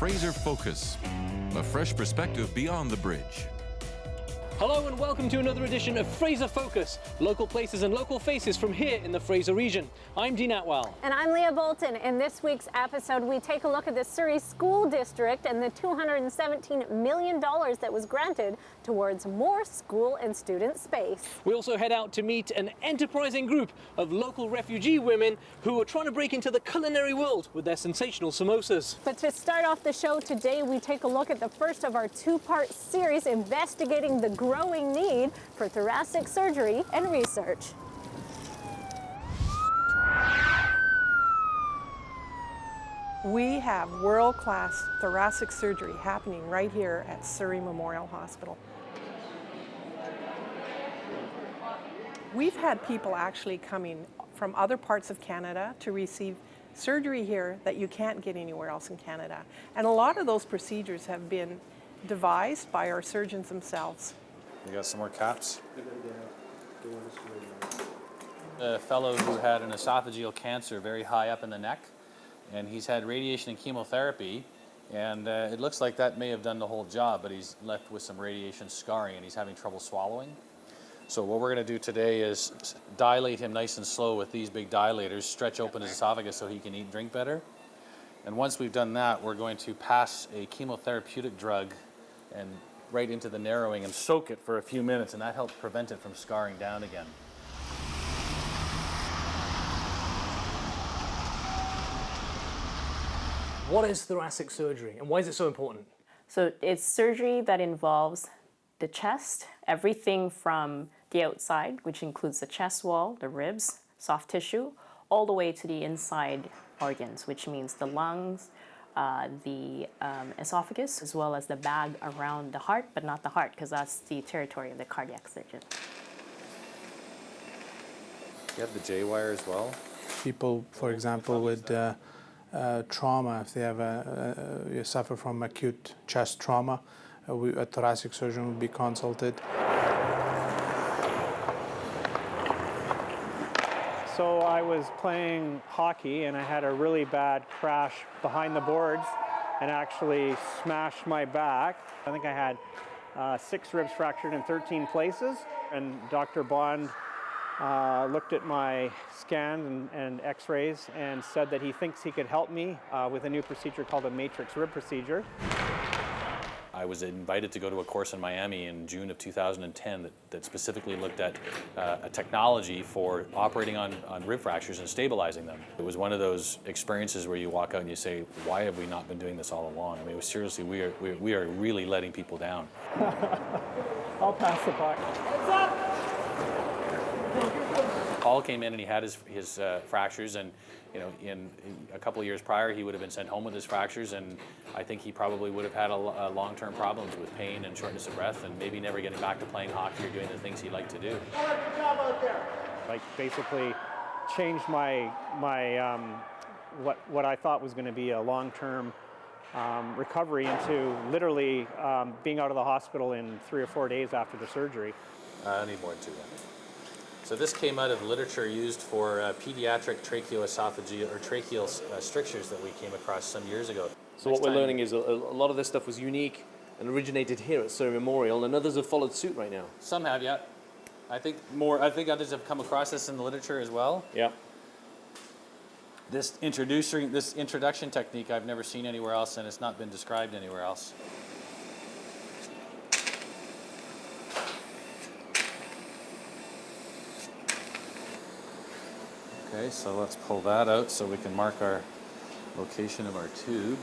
Fraser Focus, a fresh perspective beyond the bridge. Hello and welcome to another edition of Fraser Focus, local places and local faces from here in the Fraser region. I'm Dean Atwell. And I'm Leah Bolton. In this week's episode, we take a look at the Surrey School District and the $217 million that was granted towards more school and student space. We also head out to meet an enterprising group of local refugee women who are trying to break into the culinary world with their sensational samosas. But to start off the show today, we take a look at the first of our two-part series investigating the growing need for thoracic surgery and research. We have world-class thoracic surgery happening right here at Surrey Memorial Hospital. We've had people actually coming from other parts of Canada to receive surgery here that you can't get anywhere else in Canada. And a lot of those procedures have been devised by our surgeons themselves. We got some more caps. A fellow who had an esophageal cancer very high up in the neck, and he's had radiation and chemotherapy, and it looks like that may have done the whole job, but he's left with some radiation scarring and he's having trouble swallowing. So what we're going to do today is dilate him nice and slow with these big dilators, stretch open his esophagus so he can eat and drink better. And once we've done that, we're going to pass a chemotherapeutic drug and right into the narrowing and soak it for a few minutes, and that helps prevent it from scarring down again. What is thoracic surgery and why is it so important? So it's surgery that involves the chest, everything from the outside, which includes the chest wall, the ribs, soft tissue, all the way to the inside organs, which means the lungs, the esophagus, as well as the bag around the heart, but not the heart, because that's the territory of the cardiac surgeon. You have the J-wire as well. People, for example, with trauma, if they have you suffer from acute chest trauma, a thoracic surgeon would be consulted. So I was playing hockey and I had a really bad crash behind the boards and actually smashed my back. I think I had 6 ribs fractured in 13 places, and Dr. Bond looked at my scan and x-rays and said that he thinks he could help me with a new procedure called a matrix rib procedure. I was invited to go to a course in Miami in June of 2010 that specifically looked at a technology for operating on rib fractures and stabilizing them. It was one of those experiences where you walk out and you say, why have we not been doing this all along? I mean, seriously, we are really letting people down. I'll pass the puck. What's up? Paul came in and he had his fractures, and you know, in a couple of years prior he would have been sent home with his fractures, and I think he probably would have had a long-term problems with pain and shortness of breath, and maybe never getting back to playing hockey or doing the things he liked to do. Good job out there. Like basically changed my what I thought was going to be a long-term recovery into literally being out of the hospital in 3 or 4 days after the surgery. I need more than 2. So this came out of literature used for pediatric tracheoesophageal or tracheal strictures that we came across some years ago. So what we're learning is a lot of this stuff was unique and originated here at Surrey Memorial, and others have followed suit right now. Some have, yeah. I think others have come across this in the literature as well. Yeah. This introduction technique I've never seen anywhere else, and it's not been described anywhere else. Okay, so let's pull that out so we can mark our location of our tube.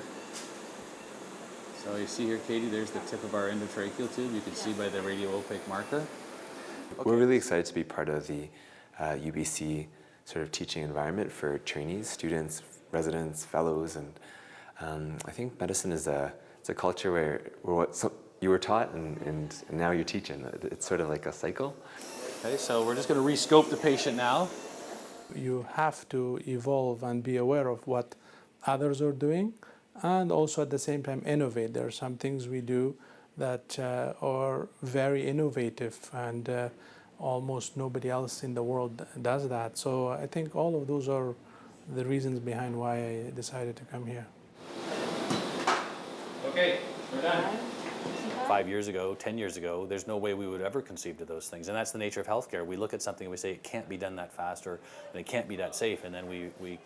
So you see here, Katie, there's the tip of our endotracheal tube. You can see by the radio-opaque marker. Okay. We're really excited to be part of the UBC sort of teaching environment for trainees, students, residents, fellows, and I think medicine is it's a culture where you were taught and now you're teaching. It's sort of like a cycle. Okay, so we're just going to re-scope the patient now. You have to evolve and be aware of what others are doing, and also at the same time innovate. There are some things we do that are very innovative, and almost nobody else in the world does that. So I think all of those are the reasons behind why I decided to come here. Okay, we're done. 5 years ago, 10 years ago, there's no way we would ever conceive of those things. And that's the nature of healthcare. We look at something and we say it can't be done that fast, or and it can't be that safe. And then we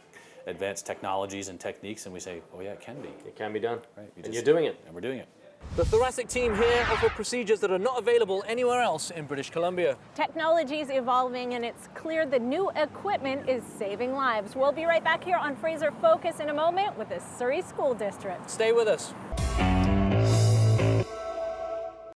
advance technologies and techniques and we say, oh yeah, it can be. It can be done. Right. And you're doing it. And we're doing it. The Thoracic team here offer procedures that are not available anywhere else in British Columbia. Technology is evolving and it's clear the new equipment is saving lives. We'll be right back here on Fraser Focus in a moment with the Surrey School District. Stay with us.